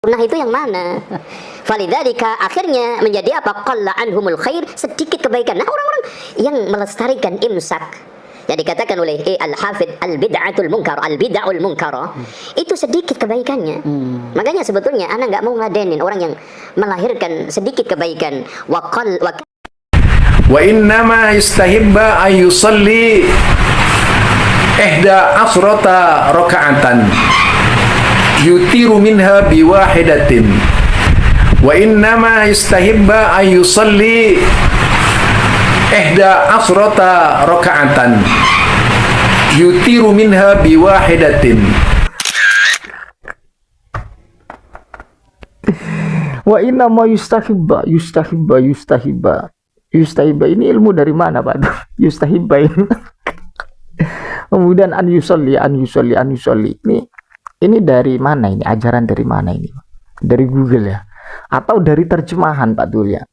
Nah itu yang mana? Falidzalika akhirnya menjadi apa? Qalla anhumul khair, sedikit kebaikan. Nah orang-orang yang melestarikan imsak, yang dikatakan oleh Al-Hafidh al-bid'atul munkar, al-bid'aul munkara, itu sedikit kebaikannya. Makanya sebetulnya anak nggak mau ngadenin orang yang melahirkan sedikit kebaikan. Wa innama istahibba ayusalli ihda asrata raka'atan yutiru minha biwahidatin. Wa innama istahibba ayusalli ihda asrata raka'atan yutiru minha biwahidatin. Wa inna ma yustahibba ini ilmu dari mana Pak? Yustahibba ini. Kemudian an yusolli ini dari mana ini? Ajaran dari mana ini? Dari Google ya? Atau dari terjemahan Pak Dul ya?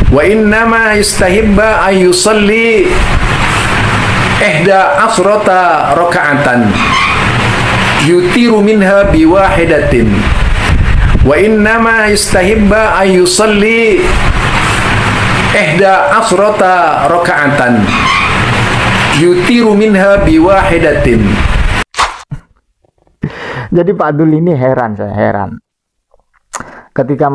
Wa innama istahibba ayusalli ihda asrata raka'atan yutiru minha biwahidatin. Wa innama istahibba ayusalli ihda asrata raka'atan yutiru minha biwahidatin. Jadi Pak Dul ini saya heran ketika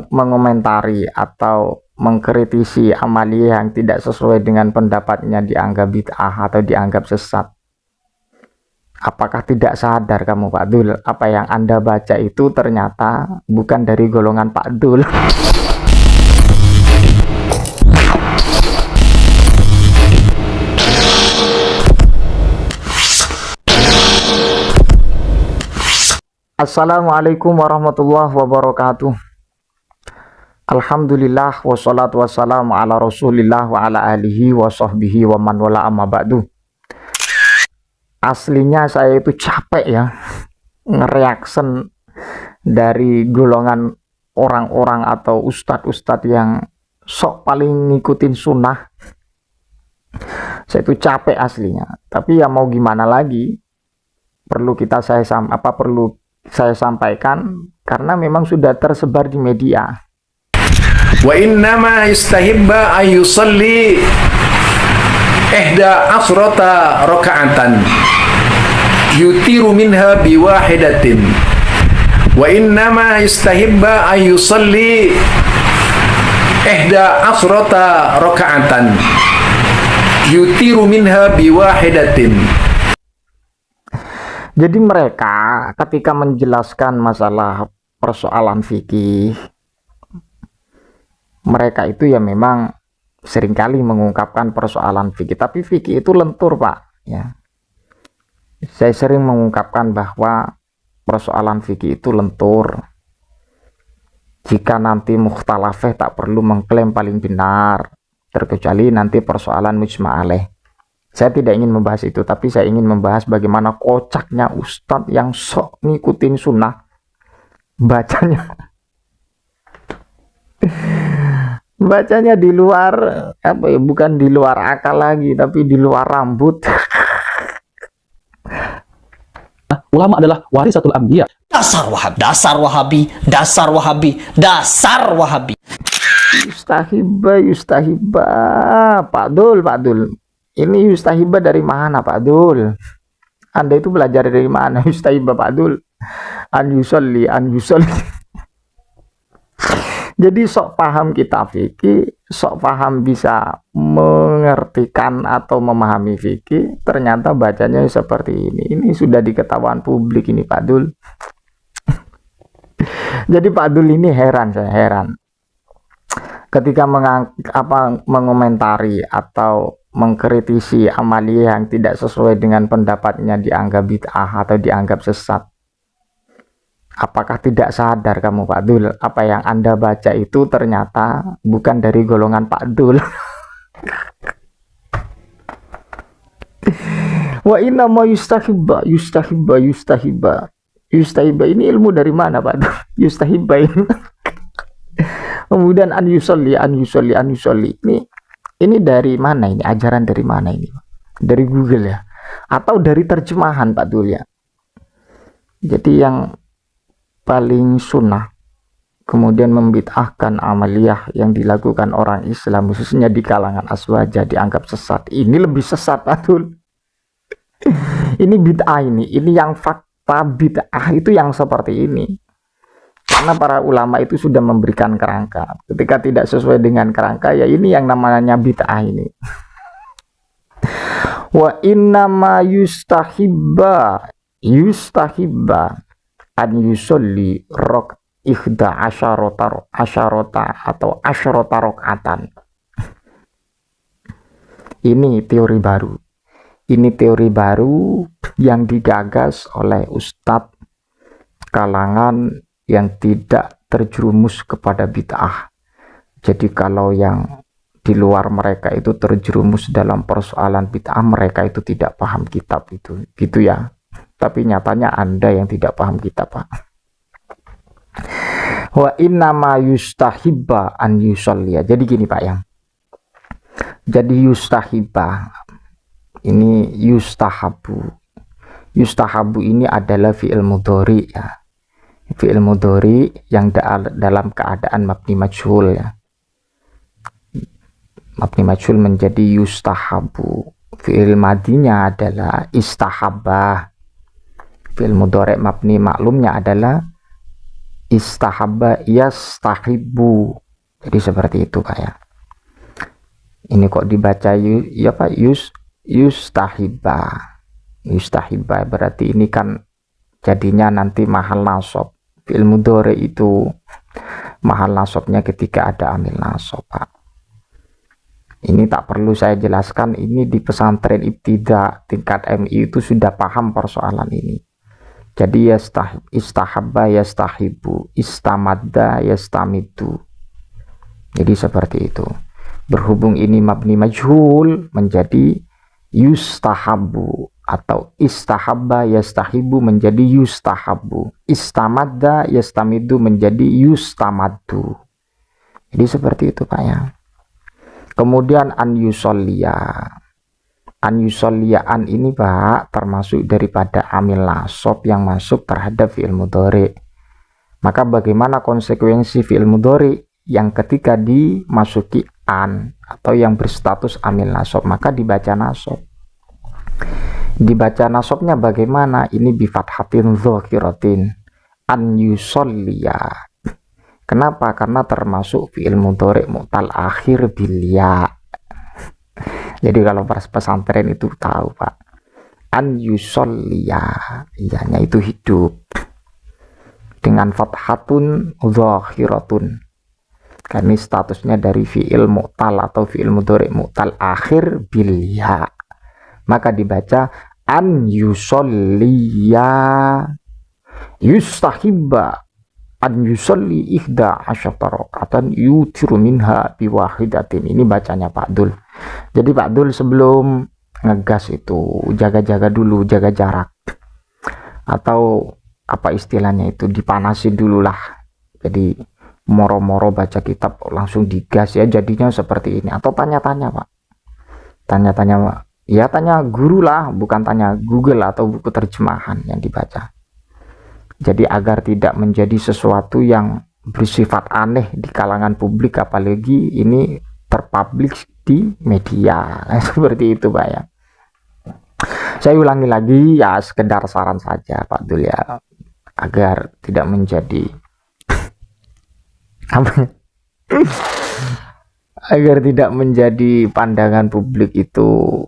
mengomentari atau mengkritisi amaliyah yang tidak sesuai dengan pendapatnya dianggap bid'ah atau dianggap sesat. Apakah tidak sadar kamu Pak Dul, apa yang Anda baca itu ternyata bukan dari golongan Pak Dul. Assalamualaikum warahmatullahi wabarakatuh. Alhamdulillah wassalatu wassalamu ala rasulillah wa ala alihi wa sahbihi wa man wala amma ba'du. Aslinya saya itu capek ya ngereaction dari golongan orang-orang atau ustadz-ustadz yang sok paling ngikutin sunnah. Saya itu capek aslinya, tapi ya mau gimana lagi, perlu saya sampaikan karena memang sudah tersebar di media. Wa innama istahibba ayusalli ihda asrata raka'atan yutiru minha biwahidatin. Wa innama istahibba ayusalli ihda asrata raka'atan yutiru minha biwahidatin. Jadi mereka ketika menjelaskan masalah persoalan fikih, mereka itu ya memang seringkali mengungkapkan persoalan fikih, tapi fikih itu lentur Pak ya. Saya sering mengungkapkan bahwa persoalan fikih itu lentur. Jika nanti mukhtalafah tak perlu mengklaim paling benar, terkecuali nanti persoalan mujma' alaih. Saya tidak ingin membahas itu, tapi saya ingin membahas bagaimana kocaknya ustadz yang sok ngikutin sunnah, bacanya di luar bukan di luar akal lagi, tapi di luar rambut. Ulama adalah warisatul anbiya. Dasar Wahabi. Yustahibba. Pak Dul. Ini yustahibba dari mana Pak Dul? Anda itu belajar dari mana yustahibba Pak Dul? An yusolli. Jadi sok paham kitab fikih, sok paham bisa mengertikan atau memahami fikih, ternyata bacanya seperti ini. Ini sudah diketahuan publik ini Pak Dul. Jadi Pak Dul ini saya heran ketika mengomentari atau mengkritisi amaliyah yang tidak sesuai dengan pendapatnya dianggap bid'ah atau dianggap sesat. Apakah tidak sadar kamu Pak Dul, apa yang Anda baca itu ternyata bukan dari golongan Pak Dul. Wa inna ma yustahibba ini ilmu dari mana Pak Dul? Yustahibba ini. Kemudian an yusolli ini dari mana ini? Ajaran dari mana ini? Dari Google ya? Atau dari terjemahan Pak Dul ya? Jadi yang paling sunnah, kemudian membid'ahkan amaliyah yang dilakukan orang Islam, khususnya di kalangan aswaja, dianggap sesat. Ini lebih sesat, Adul. Ini bid'ah ini yang fakta bid'ah itu yang seperti ini. Karena para ulama itu sudah memberikan kerangka. Ketika tidak sesuai dengan kerangka, ya ini yang namanya bid'ah ini. Wa innama yustahibba an yusolli rok ikhda asyarota atau asyarota rokatan. Ini teori baru. Ini teori baru yang digagas oleh ustadz kalangan yang tidak terjerumus kepada bid'ah. Jadi kalau yang di luar mereka itu terjerumus dalam persoalan bid'ah, mereka itu tidak paham kitab itu, gitu ya. Tapi nyatanya Anda yang tidak paham kitab, Pak. Wa innama yustahibba an yusolliya. Jadi gini, Pak, yang jadi yustahibba ini yustahabu ini adalah fi'il mudhari ya. Fi'il mudhari yang dalam keadaan mabni majhul ya. Mabni majhul menjadi yustahabu. Fi'il madinya adalah istahabah. Fi'il mudhari mabni maklumnya adalah istahabba yastahibu. Jadi seperti itu, Pak ya. Ini kok dibaca ya Pak, yustahibba berarti ini kan jadinya nanti mahal nasab. Fi'il mudhari itu mahal nasabnya ketika ada amil nasab, Pak. Ini tak perlu saya jelaskan, ini di pesantren ibtida tingkat MI itu sudah paham persoalan ini. Jadi istahabba yastahibu, istamadda yastamidu. Jadi seperti itu. Berhubung ini mabni majhul menjadi yustahabu, atau istahabba yastahibu menjadi yustahabu, istamadda yastamidu menjadi yustamaddu. Jadi seperti itu, Pak ya. Kemudian an yusolliya an ini, Pak, termasuk daripada amil nasab yang masuk terhadap fi'il mudhari. Maka bagaimana konsekuensi fi'il mudhari yang ketika dimasuki an atau yang berstatus amil nasab, maka dibaca nasab. Dibaca nasabnya bagaimana? Ini bi fathatin dzakiratin, an yusolliya. Kenapa? Karena termasuk fi'il mudhari mu'tal akhir bil ya. Jadi kalau pesantren itu tahu, Pak, an yusolliya, iyanya itu hidup dengan fathatun dzakiratun. Karena statusnya dari fi'il mu'tal atau fi'il mudhari mu'tal akhir bil ya, maka dibaca an yusolliya. Yustahibba an yusolli ihda asyata rakaatan yutiru minha biwahidatin. Ini bacanya Pak Dul. Jadi Pak Dul sebelum ngegas itu jaga-jaga dulu, jaga jarak, atau apa istilahnya itu, dipanasin dulu lah. Jadi moro-moro baca kitab langsung digas ya, jadinya seperti ini. Atau tanya-tanya, Pak, tanya-tanya, Pak, ya tanya guru lah, bukan tanya Google atau buku terjemahan yang dibaca. Jadi agar tidak menjadi sesuatu yang bersifat aneh di kalangan publik, apalagi ini terpublish di media. Seperti itu, Pak ya. Saya ulangi lagi ya, sekedar saran saja, Pak Dul ya, agar tidak menjadi agar tidak menjadi pandangan publik itu,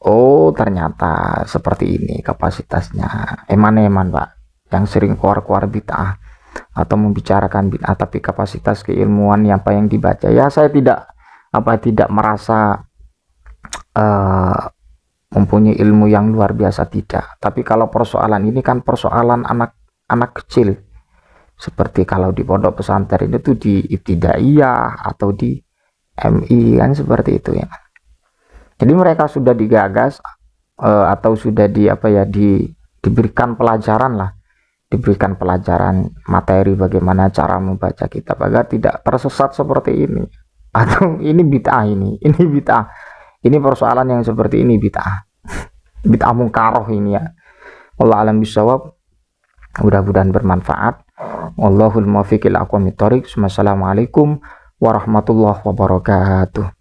oh ternyata seperti ini kapasitasnya. Eman-eman, Pak, yang sering keluar-keluar bid'ah atau membicarakan bid'ah, tapi kapasitas keilmuan yang apa yang dibaca, ya saya tidak merasa mempunyai ilmu yang luar biasa, tidak. Tapi kalau persoalan ini kan persoalan anak kecil, seperti kalau di pondok pesantren itu di ibtidaiyah atau di MI kan seperti itu ya. Jadi mereka sudah digagas atau sudah diberikan pelajaran lah, diberikan pelajaran materi bagaimana cara membaca kitab agar tidak tersesat seperti ini. Atau ini bid'ah, ini bid'ah, ini persoalan yang seperti ini bid'ah, bid'ah mungkaroh ini ya. Allah alam bisawab. Mudah-mudahan bermanfaat. Wallahul muwaffiq ila aqwamit thoriq. Wassalamualaikum warahmatullahi wabarakatuh.